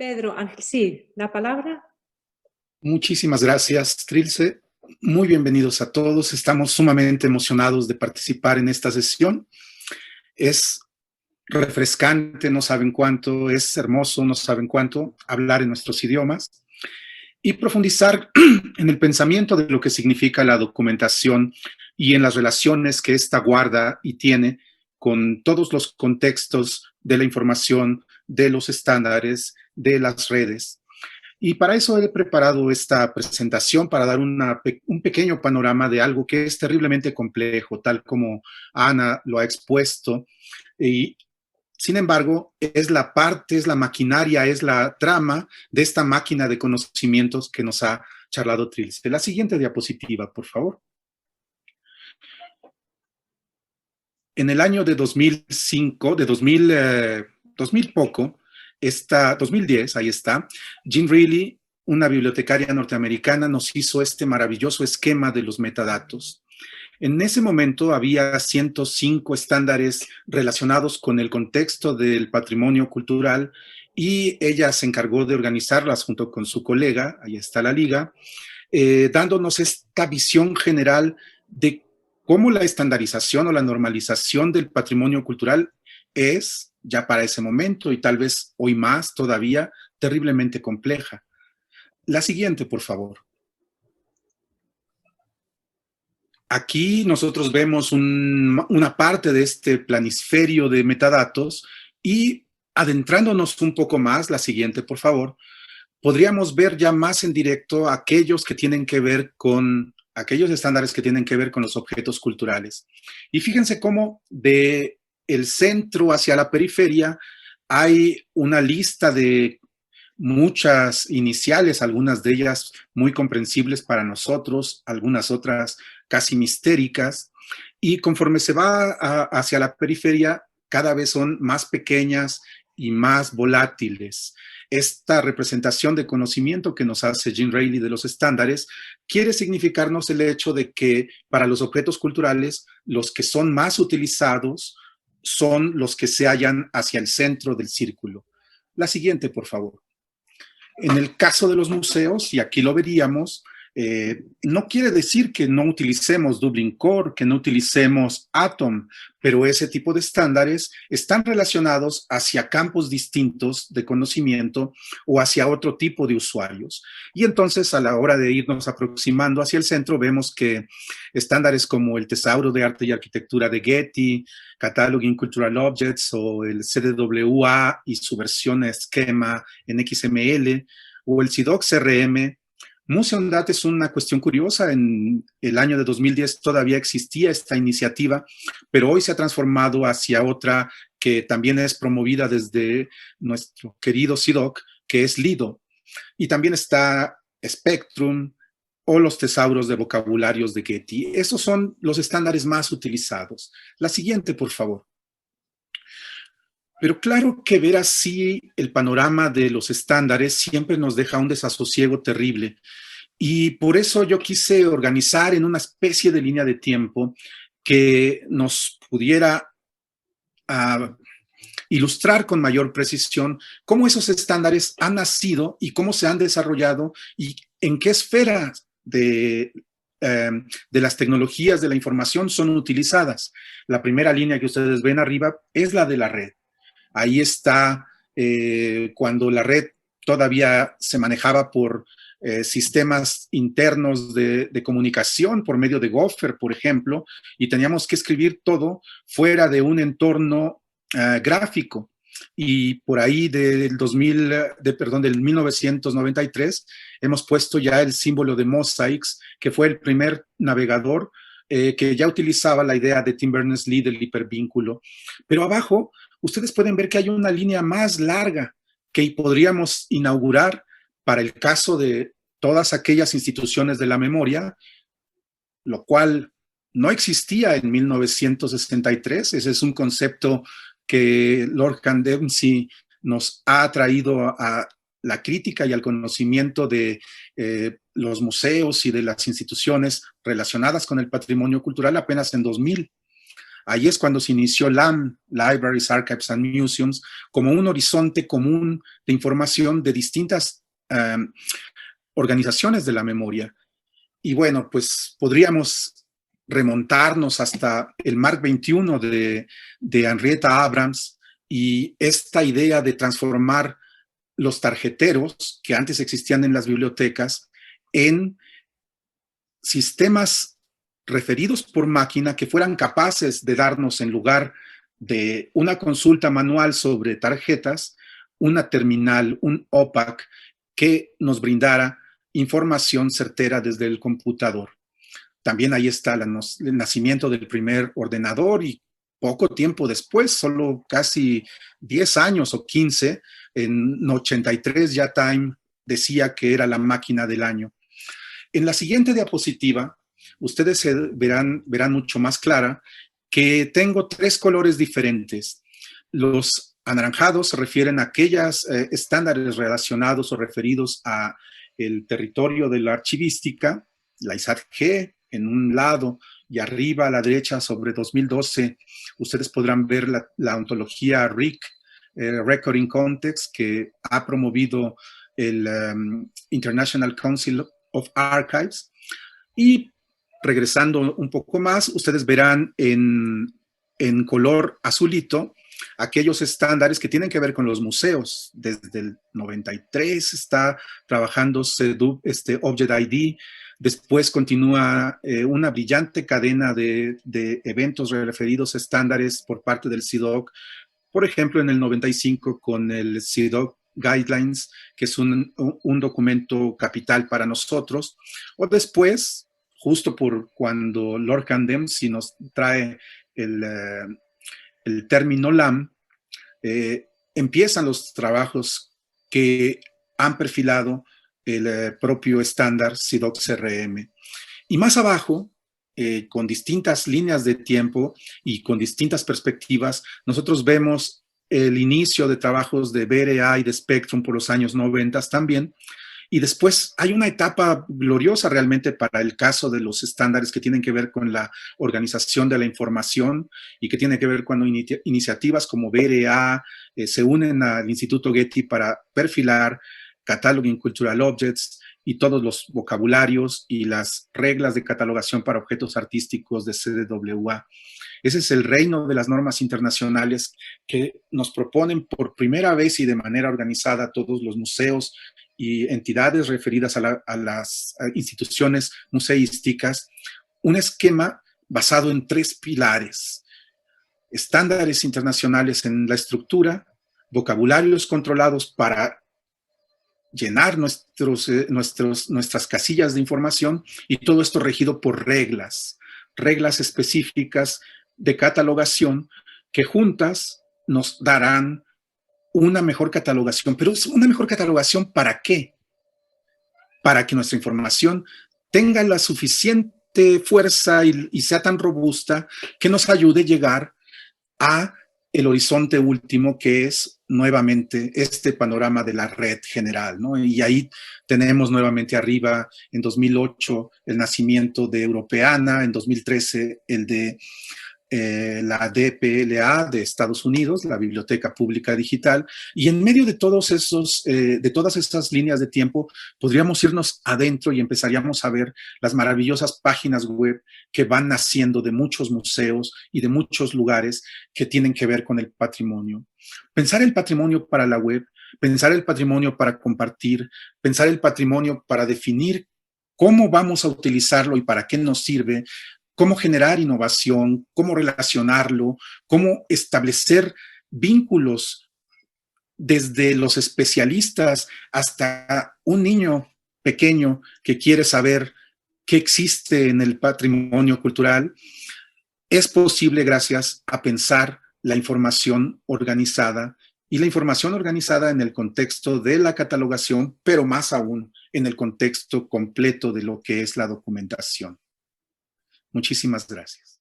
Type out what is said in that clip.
Pedro Ángel, sí, la palabra. Muchísimas gracias, Trilce. Muy bienvenidos a todos. Estamos sumamente emocionados de participar en esta sesión. Es refrescante, no saben cuánto, es hermoso, no saben cuánto, hablar en nuestros idiomas y profundizar en el pensamiento de lo que significa la documentación y en las relaciones que ésta guarda y tiene con todos los contextos de la información, de los estándares, de las redes. Y para eso he preparado esta presentación, para dar un pequeño panorama de algo que es terriblemente complejo, tal como Ana lo ha expuesto. Y, sin embargo, es la parte, es la maquinaria, es la trama de esta máquina de conocimientos que nos ha charlado Trilce. La siguiente diapositiva, por favor. En el año de 2005, de 2000 poco, 2010, ahí está, Jean Reilly, una bibliotecaria norteamericana, nos hizo este maravilloso esquema de los metadatos. En ese momento había 105 estándares relacionados con el contexto del patrimonio cultural y ella se encargó de organizarlas junto con su colega, ahí está la liga, dándonos esta visión general de cómo la estandarización o la normalización del patrimonio cultural es, ya para ese momento y tal vez hoy más todavía, terriblemente compleja. La siguiente, por favor. Aquí nosotros vemos una parte de este planisferio de metadatos y adentrándonos un poco más, la siguiente, por favor, podríamos ver ya más en directo aquellos que tienen que ver con aquellos estándares que tienen que ver con los objetos culturales. Y fíjense cómo de el centro hacia la periferia hay una lista de muchas iniciales, algunas de ellas muy comprensibles para nosotros, algunas otras casi mistéricas, y conforme se va hacia la periferia, cada vez son más pequeñas y más volátiles. Esta representación de conocimiento que nos hace Jean Reilly de los estándares quiere significarnos el hecho de que para los objetos culturales, los que son más utilizados son los que se hallan hacia el centro del círculo. La siguiente, por favor. En el caso de los museos, y aquí lo veríamos, no quiere decir que no utilicemos Dublin Core, que no utilicemos Atom, pero ese tipo de estándares están relacionados hacia campos distintos de conocimiento o hacia otro tipo de usuarios. Y entonces, a la hora de irnos aproximando hacia el centro, vemos que estándares como el Tesauro de Arte y Arquitectura de Getty, Cataloging Cultural Objects o el CDWA y su versión esquema en XML, o el CIDOC CRM. Museum Data es una cuestión curiosa. En el año de 2010 todavía existía esta iniciativa, pero hoy se ha transformado hacia otra que también es promovida desde nuestro querido CIDOC, que es Lido. Y también está Spectrum o los tesauros de vocabularios de Getty. Esos son los estándares más utilizados. La siguiente, por favor. Pero claro que ver así el panorama de los estándares siempre nos deja un desasosiego terrible. Y por eso yo quise organizar en una especie de línea de tiempo que nos pudiera ilustrar con mayor precisión cómo esos estándares han nacido y cómo se han desarrollado y en qué esferas de las tecnologías de la información son utilizadas. La primera línea que ustedes ven arriba es la de la red. Ahí está cuando la red todavía se manejaba por sistemas internos de comunicación por medio de Gopher, por ejemplo, y teníamos que escribir todo fuera de un entorno gráfico. Y por ahí del 1993 hemos puesto ya el símbolo de Mosaics, que fue el primer navegador que ya utilizaba la idea de Tim Berners-Lee del hipervínculo. Pero abajo ustedes pueden ver que hay una línea más larga que podríamos inaugurar para el caso de todas aquellas instituciones de la memoria, lo cual no existía en 1963. Ese es un concepto que Lord Dempsey nos ha traído a la crítica y al conocimiento de los museos y de las instituciones relacionadas con el patrimonio cultural apenas en 2000. Ahí es cuando se inició LAM, Libraries, Archives and Museums, como un horizonte común de información de distintas organizaciones de la memoria. Y bueno, pues podríamos remontarnos hasta el Mark XXI de Henrietta Abrams y esta idea de transformar los tarjeteros que antes existían en las bibliotecas en sistemas referidos por máquina que fueran capaces de darnos, en lugar de una consulta manual sobre tarjetas, una terminal, un OPAC, que nos brindara información certera desde el computador. También ahí está el nacimiento del primer ordenador y poco tiempo después, solo casi 10 años o 15, en 83 ya Time decía que era la máquina del año. En la siguiente diapositiva, ustedes verán mucho más clara que tengo 3 colores diferentes. Los anaranjados se refieren a aquellos estándares relacionados o referidos a el territorio de la archivística, la ISAT-G en un lado y arriba a la derecha sobre 2012, ustedes podrán ver la ontología RIC, Recording Context, que ha promovido el International Council of Archives. Y regresando un poco más, ustedes verán en color azulito aquellos estándares que tienen que ver con los museos. Desde el 93 está trabajando CEDUB, Object ID. Después continúa una brillante cadena de eventos referidos a estándares por parte del CIDOC. Por ejemplo, en el 95 con el CIDOC Guidelines, que es un documento capital para nosotros. O después, justo por cuando Lord Candemsey nos trae el término LAM, empiezan los trabajos que han perfilado el propio estándar CIDOC CRM. Y más abajo, con distintas líneas de tiempo y con distintas perspectivas, nosotros vemos el inicio de trabajos de BRA y de Spectrum por los años 90 también. Y después hay una etapa gloriosa realmente para el caso de los estándares que tienen que ver con la organización de la información y que tienen que ver cuando iniciativas como BRA se unen al Instituto Getty para perfilar Cataloging Cultural Objects y todos los vocabularios y las reglas de catalogación para objetos artísticos de CDWA. Ese es el reino de las normas internacionales que nos proponen por primera vez y de manera organizada a todos los museos y entidades referidas a las instituciones museísticas, un esquema basado en 3 pilares: estándares internacionales en la estructura, vocabularios controlados para llenar nuestras casillas de información, y todo esto regido por reglas específicas de catalogación que juntas nos darán una mejor catalogación. Pero es una mejor catalogación, ¿para qué? Para que nuestra información tenga la suficiente fuerza y sea tan robusta que nos ayude a llegar a el horizonte último, que es nuevamente este panorama de la red general, ¿no? Y ahí tenemos nuevamente arriba, en 2008, el nacimiento de Europeana, en 2013 el de la DPLA de Estados Unidos, la Biblioteca Pública Digital, y en medio de todas estas líneas de tiempo podríamos irnos adentro y empezaríamos a ver las maravillosas páginas web que van naciendo de muchos museos y de muchos lugares que tienen que ver con el patrimonio. Pensar el patrimonio para la web, pensar el patrimonio para compartir, pensar el patrimonio para definir cómo vamos a utilizarlo y para qué nos sirve, cómo generar innovación, cómo relacionarlo, cómo establecer vínculos desde los especialistas hasta un niño pequeño que quiere saber qué existe en el patrimonio cultural, es posible gracias a pensar la información organizada, y la información organizada en el contexto de la catalogación, pero más aún en el contexto completo de lo que es la documentación. Muchísimas gracias.